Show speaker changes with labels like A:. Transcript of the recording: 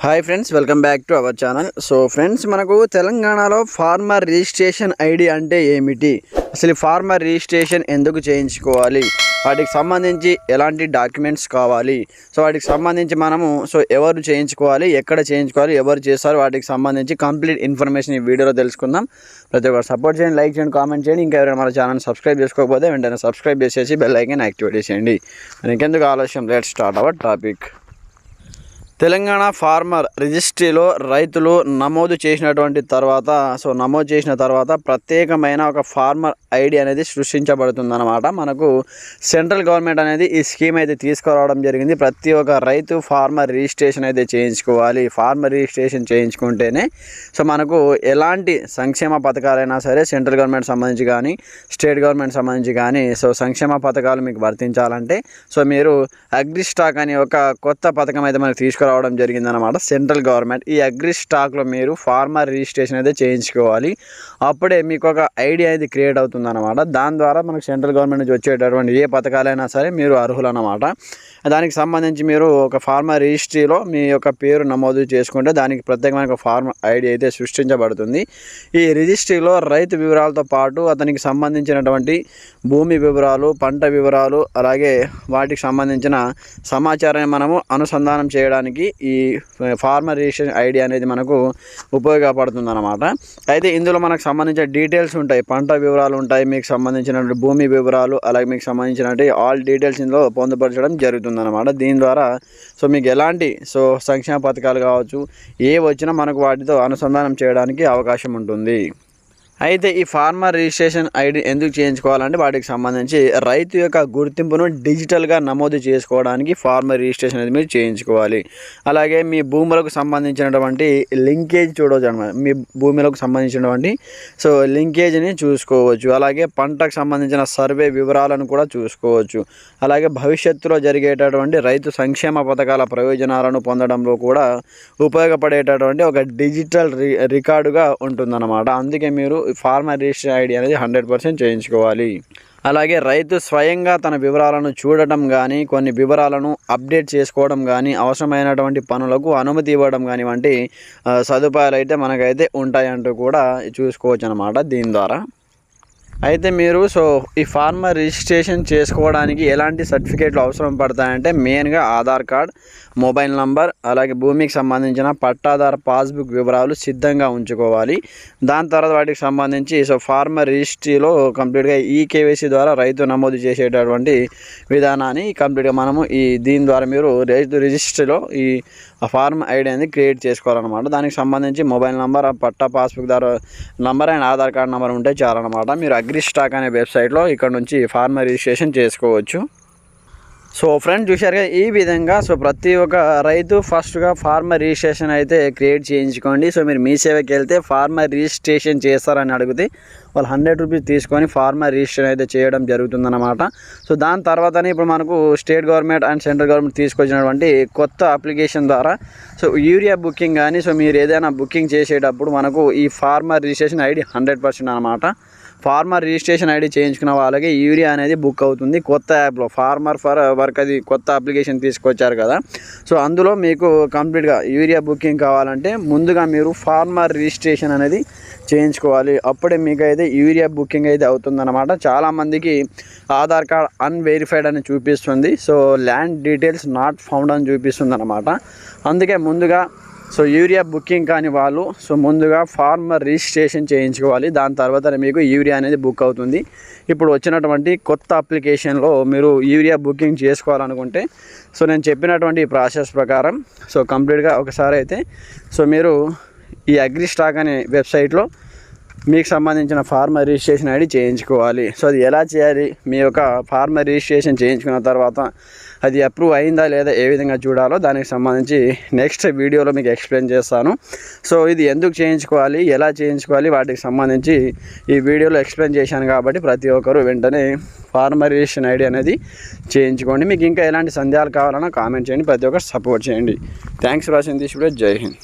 A: Hi friends, welcome back to our channel. So friends, మనకు తెలంగాణలో farmer registration ID అంటే ఏమిటి, అసలు ఫార్మర్ రిజిస్ట్రేషన్ ఎందుకు చేయించుకోవాలి, వాటికి సంబంధించి ఎలాంటి డాక్యుమెంట్స్ కావాలి, సో వాటికి సంబంధించి మనము ఎవరు చేయించుకోవాలి, ఎక్కడ చేయించుకోవాలి, ఎవరు చేస్తారు, వాటికి సంబంధించి కంప్లీట్ ఇన్ఫర్మేషన్ ఈ వీడియోలో తెలుసుకుందాం. ప్రతి ఒక్కరు సపోర్ట్ చేయండి, లైక్ చేయండి, కామెంట్ చేయండి. ఇంకా ఎవరైనా మన ఛానల్ సబ్స్క్రైబ్ చేసుకోకపోతే వెంటనే సబ్స్క్రైబ్ చేసేసి బెల్ ఐకాన్ యాక్టివేట్ చేసేయండి. మరి ఇంకెందుకు ఆలస్యం, let's start our topic. Telangana farmer రిజిస్ట్రీలో రైతులు నమోదు చేసిన తర్వాత ప్రత్యేకమైన ఒక ఫార్మర్ ఐడి అనేది సృష్టించబడుతుందన్నమాట. మనకు సెంట్రల్ గవర్నమెంట్ అనేది ఈ స్కీమ్ అయితే తీసుకురావడం జరిగింది. ప్రతి ఒక్క రైతు ఫార్మర్ రిజిస్ట్రేషన్ అయితే చేయించుకోవాలి. ఫార్మర్ రిజిస్ట్రేషన్ చేయించుకుంటేనే మనకు ఎలాంటి సంక్షేమ పథకాలైనా సరే, సెంట్రల్ గవర్నమెంట్ సంబంధించి కానీ, స్టేట్ గవర్నమెంట్ సంబంధించి కానీ సంక్షేమ పథకాలు మీకు వర్తించాలంటే మీరు అగ్రి స్టాక్ అనే ఒక కొత్త పథకం అయితే మనకు తీసుకురావడం జరిగిందనమాట సెంట్రల్ గవర్నమెంట్. ఈ అగ్రి స్టాక్లో మీరు ఫార్మర్ రిజిస్ట్రేషన్ అయితే చేయించుకోవాలి. అప్పుడే మీకు ఒక ఐడి అనేది క్రియేట్ అవుతుందన్నమాట. దాని ద్వారా మనకు సెంట్రల్ గవర్నమెంట్ నుంచి వచ్చేటటువంటి ఏ పథకాలైనా సరే మీరు అర్హులన్నమాట. దానికి సంబంధించి మీరు ఒక ఫార్మర్ రిజిస్ట్రీలో మీ యొక్క పేరు నమోదు చేసుకుంటే దానికి ప్రత్యేకమైన ఒక ఫార్మర్ ఐడి అయితే సృష్టించబడుతుంది. ఈ రిజిస్ట్రీలో రైతు వివరాలతో పాటు అతనికి సంబంధించినటువంటి భూమి వివరాలు, పంట వివరాలు, అలాగే వాటికి సంబంధించిన సమాచారాన్ని మనము అనుసంధానం చేయడానికి ఈ ఫార్మర్ రిజిస్ట్రేషన్ ఐడి అనేది మనకు ఉపయోగపడుతుంది అన్నమాట. అయితే ఇందులో మనకు సంబంధించిన డీటెయిల్స్ ఉంటాయి, పంట వివరాలు ఉంటాయి, మీకు సంబంధించినటువంటి భూమి వివరాలు, అలాగే మీకు సంబంధించినటువంటి ఆల్ డీటెయిల్స్ ఇందులో పొందుపరచడం జరుగుతుందన్నమాట. దీని ద్వారా మీకు ఎలాంటి సంక్షేమ పథకాలు కావచ్చు, ఏ వచ్చినా మనకు వాటితో అనుసంధానం చేయడానికి అవకాశం ఉంటుంది. అయితే ఈ ఫార్మర్ రిజిస్ట్రేషన్ ఐడి ఎందుకు చేయించుకోవాలంటే వాటికి సంబంధించి రైతు యొక్క గుర్తింపును డిజిటల్గా నమోదు చేసుకోవడానికి ఫార్మర్ రిజిస్ట్రేషన్ అనేది మీరు చేయించుకోవాలి. అలాగే మీ భూములకు సంబంధించినటువంటి లింకేజ్ చూడవచ్చు అనమాట. మీ భూములకు సంబంధించినటువంటి లింకేజ్ని చూసుకోవచ్చు. అలాగే పంటకు సంబంధించిన సర్వే వివరాలను కూడా చూసుకోవచ్చు. అలాగే భవిష్యత్తులో జరిగేటటువంటి రైతు సంక్షేమ పథకాల ప్రయోజనాలను పొందడంలో కూడా ఉపయోగపడేటటువంటి ఒక డిజిటల్ రికార్డుగా ఉంటుందన్నమాట. అందుకే మీరు ఫార్మర్ రిజిస్ట్రేషన్ ఐడి అనేది 100% చేయించుకోవాలి. అలాగే రైతు స్వయంగా తన వివరాలను చూడటం కానీ, కొన్ని వివరాలను అప్డేట్ చేసుకోవడం కానీ, అవసరమైనటువంటి పనులకు అనుమతి ఇవ్వడం కానీ వంటి సదుపాయాలు అయితే మనకైతే ఉంటాయంటూ కూడా చూసుకోవచ్చు అన్నమాట దీని ద్వారా. అయితే మీరు ఈ ఫార్మర్ రిజిస్ట్రేషన్ చేసుకోవడానికి ఎలాంటి సర్టిఫికేట్లు అవసరం పడతాయంటే మెయిన్గా ఆధార్ కార్డ్, మొబైల్ నంబర్, అలాగే భూమికి సంబంధించిన పట్టాదారు పాస్బుక్ వివరాలు సిద్ధంగా ఉంచుకోవాలి. దాని తర్వాత వాటికి సంబంధించి ఫార్మర్ రిజిస్ట్రీలో కంప్లీట్గా ఈకేవైసీ ద్వారా రైతు నమోదు చేసేటటువంటి విధానాన్ని కంప్లీట్గా మనము దీని ద్వారా మీరు రైతు రిజిస్ట్రీలో ఈ ఫార్మ్ ఐడి అనేది క్రియేట్ చేసుకోవాలన్నమాట. దానికి సంబంధించి మొబైల్ నెంబర్, పట్టా పాస్బుక్ ద్వారా number and Aadhaar card number ఉంటే చాలన్నమాట. మీరు అగ్రి స్టాక్ అనే వెబ్సైట్లో ఇక్కడ నుంచి ఫార్మర్ రిజిస్ట్రేషన్ చేసుకోవచ్చు. ఫ్రెండ్స్, చూశారుగా ఈ విధంగా ప్రతి ఒక్క రైతు ఫస్ట్గా ఫార్మర్ రిజిస్ట్రేషన్ అయితే క్రియేట్ చేయించుకోండి. మీరు మీ సేవకి వెళ్తే ఫార్మర్ రిజిస్ట్రేషన్ చేస్తారని అడిగితే వాళ్ళు 100 రూపీస్ తీసుకొని ఫార్మర్ రిజిస్ట్రేషన్ అయితే చేయడం జరుగుతుందన్నమాట. దాని తర్వాతనే ఇప్పుడు మనకు state government and central government తీసుకొచ్చినటువంటి కొత్త అప్లికేషన్ ద్వారా యూరియా బుకింగ్ కానీ మీరు ఏదైనా బుకింగ్ చేసేటప్పుడు మనకు ఈ ఫార్మర్ రిజిస్ట్రేషన్ ఐడి 100% అనమాట. ఫార్మర్ రిజిస్ట్రేషన్ ఐడి చేయించుకున్న వాళ్ళకి యూరియా అనేది బుక్ అవుతుంది కొత్త యాప్లో. ఫార్మర్ ఫర్ వర్క్ అది కొత్త అప్లికేషన్ తీసుకొచ్చారు కదా, అందులో మీకు కంప్లీట్గా యూరియా బుకింగ్ కావాలంటే ముందుగా మీరు ఫార్మర్ రిజిస్ట్రేషన్ అనేది చేయించుకోవాలి. అప్పుడే మీకు అయితే యూరియా బుకింగ్ అయితే అవుతుందన్నమాట. చాలామందికి ఆధార్ కార్డ్ అన్వెరిఫైడ్ అని చూపిస్తుంది, ల్యాండ్ డీటెయిల్స్ నాట్ ఫౌండ్ అని చూపిస్తుంది అనమాట. అందుకే ముందుగా యూరియా బుకింగ్ కాని వాళ్ళు ముందుగా ఫార్మర్ రిజిస్ట్రేషన్ చేయించుకోవాలి. దాని తర్వాత మీకు యూరియా అనేది బుక్ అవుతుంది. ఇప్పుడు వచ్చినటువంటి కొత్త అప్లికేషన్లో మీరు యూరియా బుకింగ్ చేసుకోవాలనుకుంటే నేను చెప్పినటువంటి ప్రాసెస్ ప్రకారం కంప్లీట్గా ఒకసారి అయితే మీరు ఈ అగ్రి స్టాక్ అనే వెబ్సైట్లో మీకు సంబంధించిన ఫార్మర్ రిజిస్ట్రేషన్ ఐడి చేయించుకోవాలి. అది ఎలా చేయాలి, మీ యొక్క ఫార్మర్ రిజిస్ట్రేషన్ చేయించుకున్న తర్వాత అది అప్రూవ్ అయిందా లేదా, ఏ విధంగా చూడాలో దానికి సంబంధించి నెక్స్ట్ వీడియోలో మీకు ఎక్స్ప్లెయిన్ చేస్తాను. ఇది ఎందుకు చేయించుకోవాలి, ఎలా చేయించుకోవాలి, వాటికి సంబంధించి ఈ వీడియోలో ఎక్స్ప్లెయిన్ చేశాను కాబట్టి ప్రతి ఒక్కరు వెంటనే ఫార్మర్ రిజిస్ట్రేషన్ ఐడి అనేది చేయించుకోండి. మీకు ఇంకా ఎలాంటి సందేహాలు కావాలన్నా కామెంట్ చేయండి, ప్రతి ఒక్కరు సపోర్ట్ చేయండి. Thanks for watching this video. జై హింద్.